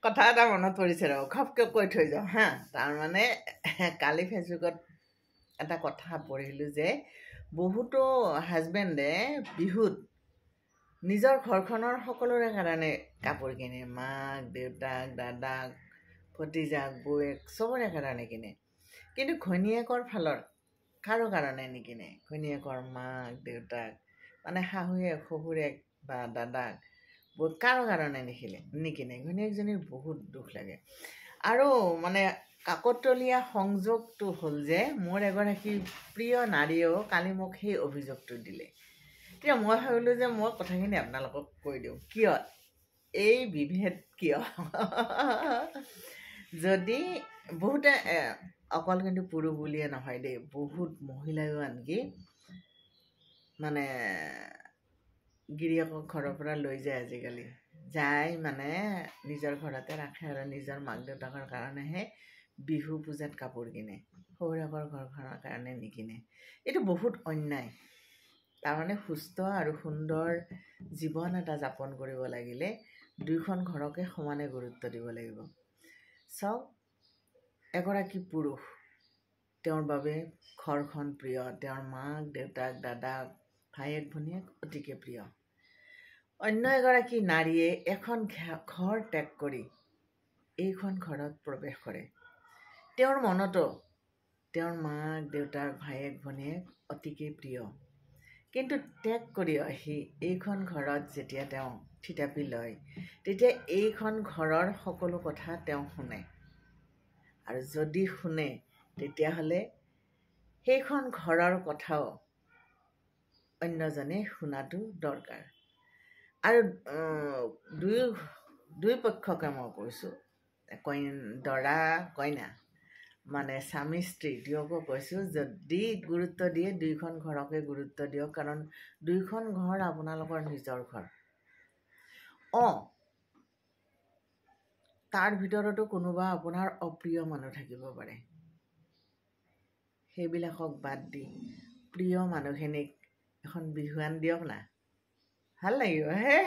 কথা এটা মনত পৰিছে ৰ ঘপকৈ কৈ থৈ যাওঁ হা তাৰমানে কালি ফেচবুকত এটা কথা পঢ়িলোঁ যে বহুতো হাজবেণ্ডে বিহুত নিজৰ ঘৰখনৰ সকলোৰে কাৰণে কাপোৰ কিনে মাক দেউতাক দাদাক ভতিজাক বৌয়েক চবৰে কাৰণে কিনে কিন্তু ঘৈণীয়েকৰ ফালৰ কাৰো কাৰণে নিকিনে ঘৈণীয়েকৰ মাক দেউতাক মানে শাহুৱেক শহুৰেক বা দাদাক কাৰো কাৰণে নিকিনে ঘৈণীয়েকজনীৰ বহুত দুখ লাগে আৰু মানে কাকতলীয়া সংযোগটো হ'ল যে মোৰ এগৰাকী প্ৰিয় নাৰীয়েও কালি মোক সেই অভিযোগটো দিলে এতিয়া মই ভাবিলোঁ যে মই কথাখিনি আপোনালোকক কৈ দিওঁ কিয় এই বিভেদ কিয় যদি বহুতে অকল কিন্তু পুৰুষ বুলিয়ে নহয় দেই বহুত মহিলাইও আনকি মানে গিৰিয়েকক ঘৰৰ পৰা লৈ যায় আজিকালি যাই মানে নিজৰ ঘৰতে ৰাখে আৰু নিজৰ মাক দেউতাকৰ কাৰণেহে বিহু পূজাত কাপোৰ কিনে শহুৰেকৰ ঘৰখনৰ কাৰণে নিকিনে এইটো বহুত অন্যায় তাৰমানে সুস্থ আৰু সুন্দৰ জীৱন এটা যাপন কৰিব লাগিলে দুইখন ঘৰকে সমানে গুৰুত্ব দিব লাগিব চাওক এগৰাকী পুৰুষ তেওঁৰ বাবে ঘৰখন প্ৰিয় তেওঁৰ মাক দেউতাক দাদাক ভায়েক ভনীয়েক অতিকে প্ৰিয় অন্য এগৰাকী নাৰীয়ে এখন ঘৰ ত্যাগ কৰি এইখন ঘৰত প্ৰৱেশ কৰে তেওঁৰ মনতো তেওঁৰ মাক দেউতাক ভায়েক ভনীয়েক অতিকে প্ৰিয় কিন্তু ত্যাগ কৰি আহি এইখন ঘৰত যেতিয়া তেওঁ থিতাপি লয় তেতিয়া এইখন ঘৰৰ সকলো কথা তেওঁ শুনে আৰু যদি শুনে তেতিয়াহ'লে সেইখন ঘৰৰ কথাও অন্যজনে শুনাটো দৰকাৰ আৰু দুই পক্ষকে মই কৈছোঁ দৰা কইনা মানে স্বামী স্ত্ৰী দুয়োকো কৈছোঁ যদি গুৰুত্ব দিয়ে দুইখন ঘৰকে গুৰুত্ব দিয়ক কাৰণ দুইখন ঘৰ আপোনালোকৰ নিজৰ ঘৰ তাৰ ভিতৰতো কোনোবা আপোনাৰ অপ্ৰিয় মানুহ থাকিব পাৰে সেইবিলাকক বাদ দি প্ৰিয় মানুহখিনিক এখন বিহুৱান দিয়ক না ভাল লাগিব হে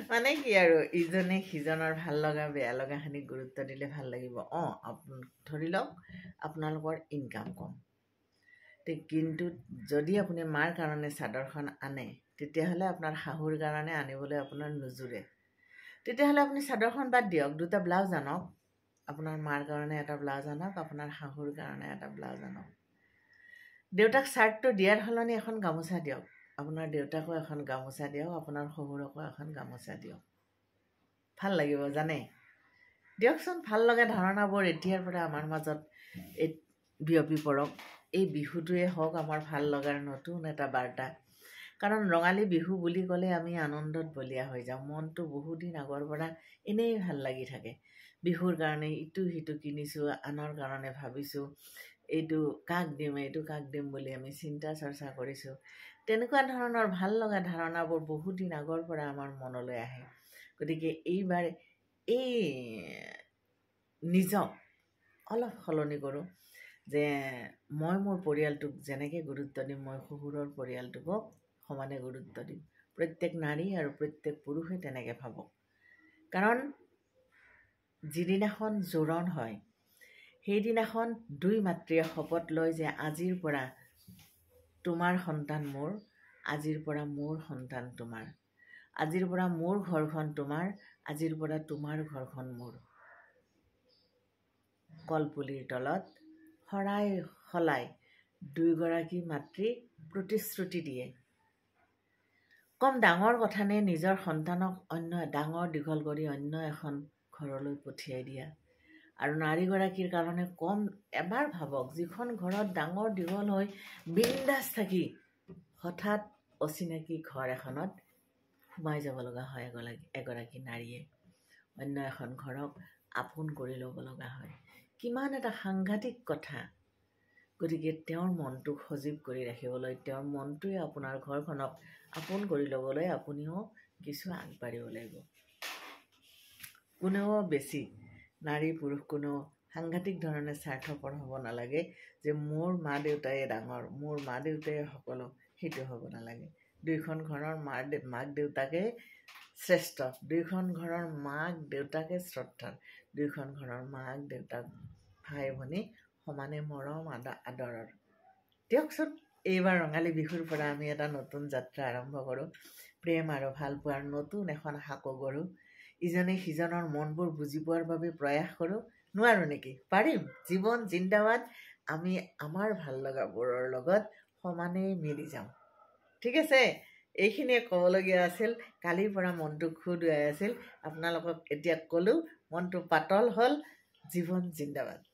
মানে কি আৰু ইজনে সিজনৰ ভাল লগা বেয়া লগাখিনিক গুৰুত্ব দিলে ভাল লাগিব ধৰি লওক আপোনালোকৰ ইনকাম কম কিন্তু যদি আপুনি মাৰ কাৰণে চাদৰখন আনে তেতিয়াহ'লে আপোনাৰ শাহুৰ কাৰণে আনিবলৈ আপোনাৰ নোজোৰে তেতিয়াহ'লে আপুনি চাদৰখন বাদ দিয়ক দুটা ব্লাউজ আনক আপোনাৰ মাৰ কাৰণে এটা ব্লাউজ আনক আপোনাৰ শাহুৰ কাৰণে এটা ব্লাউজ আনক দেউতাক চাৰ্টটো দিয়াৰ সলনি এখন গামোচা দিয়ক আপোনাৰ দেউতাকো এখন গামোচা দিয়ক আপোনাৰ শহুৰকো এখন গামোচা দিয়ক ভাল লাগিব জানে দিয়কচোন ভাল লগা ধাৰণাবোৰ এতিয়াৰ পৰা আমাৰ মাজত বিয়পি পৰক এই বিহুটোৱে হওক আমাৰ ভাল লগাৰ নতুন এটা বাৰ্তা কাৰণ ৰঙালী বিহু বুলি ক'লে আমি আনন্দত বলীয়া হৈ যাওঁ মনটো বহুদিন আগৰ পৰা এনেই ভাল লাগি থাকে বিহুৰ কাৰণে ইটো সিটো কিনিছোঁ আনৰ কাৰণে ভাবিছোঁ এইটো কাক দিম বুলি আমি চিন্তা চৰ্চা কৰিছোঁ তেনেকুৱা ধৰণৰ ভাল লগা ধাৰণাবোৰ বহুদিন আগৰ পৰা আমাৰ মনলৈ আহে গতিকে এইবাৰ এই নিজক অলপ সলনি কৰোঁ যে মই মোৰ পৰিয়ালটোক যেনেকৈ গুৰুত্ব দিম মই শহুৰৰ পৰিয়ালটোকো সমানে গুৰুত্ব দিম প্ৰত্যেক নাৰী আৰু প্ৰত্যেক পুৰুষে তেনেকৈ ভাবক কাৰণ যিদিনাখন জোৰণ হয় সেইদিনাখন দুই মাতৃয়ে শপত লয় যে আজিৰ পৰা তোমাৰ সন্তান মোৰ আজিৰ পৰা মোৰ সন্তান তোমাৰ আজিৰ পৰা মোৰ ঘৰখন তোমাৰ আজিৰ পৰা তোমাৰ ঘৰখন মোৰ কলপুলিৰ তলত শৰাই সলাই দুয়োগৰাকী মাতৃ প্ৰতিশ্ৰুতি দিয়ে কম ডাঙৰ কথা নে নিজৰ সন্তানক অন্য ডাঙৰ দীঘল কৰি অন্য এখন ঘৰলৈ পঠিয়াই দিয়া আৰু নাৰীগৰাকীৰ কাৰণে কম এবাৰ ভাবক যিখন ঘৰত ডাঙৰ দীঘল হৈ বিন্দাছ থাকি হঠাৎ অচিনাকি ঘৰ এখনত সোমাই যাব লগা হয় এগৰাকী নাৰীয়ে অন্য এখন ঘৰক আপোন কৰি ল'ব লগা হয় কিমান এটা সাংঘাতিক কথা গতিকে তেওঁৰ মনটোক সজীৱ কৰি ৰাখিবলৈ তেওঁৰ মনটোৱে আপোনাৰ ঘৰখনক আপোন কৰি ল'বলৈ আপুনিও কিছু আগবাঢ়িব লাগিব কোনেও বেছি নাৰী পুৰুষ কোনেও সাংঘাতিক ধৰণে স্বাৰ্থপৰ হ'ব নালাগে যে মোৰ মা দেউতাই ডাঙৰ মোৰ মা দেউতাই সকলো সেইটো হ'ব নালাগে দুইখন ঘৰৰ মাক দেউতাকে শ্ৰেষ্ঠ, দুইখন ঘৰৰ মাক দেউতাকে শ্ৰদ্ধা, দুইখন ঘৰৰ মাক দেউতাক ভাই ভনী সমানে মৰম আদৰৰ। দিয়কচোন, এইবাৰ ৰঙালী বিহুৰ পৰা আমি এটা নতুন যাত্ৰা আৰম্ভ কৰোঁ, প্ৰেম আৰু ভালপোৱাৰ নতুন এখন সাঁকো গঢ়োঁ, ইজনে সিজনৰ মনবোৰ বুজি পোৱাৰ বাবে প্ৰয়াস কৰোঁ। নোৱাৰোঁ নেকি? পাৰিম। জীৱন জিন্দাবাদ। আমি আমাৰ ভাল লগাবোৰৰ লগত সমানেই মিলি যাওঁ। ঠিক আছে, এইখিনিয়ে ক'বলগীয়া আছিল। কালিৰ পৰা মনটো খুদুৱাই আছিল, আপোনালোকক এতিয়া ক'লোঁ, মনটো পাতল হ'ল। জীৱন জিন্দাবাদ।